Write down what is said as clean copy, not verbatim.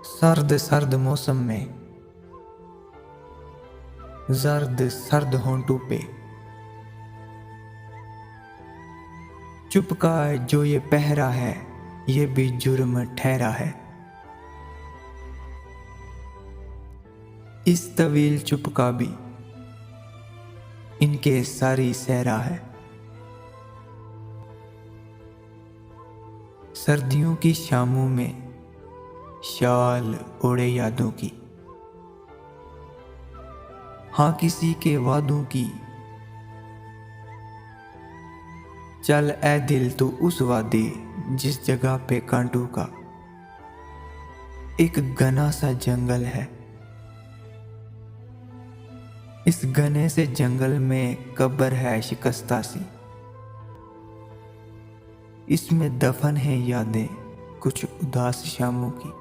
सर्द सर्द मौसम में जर्द सर्द होंठों पे चुपका जो ये पहरा है, ये भी जुर्म ठहरा है। इस तवील चुपका भी इनके सारी सहरा है। सर्दियों की शामों में शाल ओढ़े यादों की, हाँ किसी के वादों की। चल ए दिल तू उस वादे जिस जगह पे कांटों का एक घना सा जंगल है। इस घने से जंगल में कब्र है शिकस्ता सी, इसमें दफन है यादें कुछ उदास शामों की।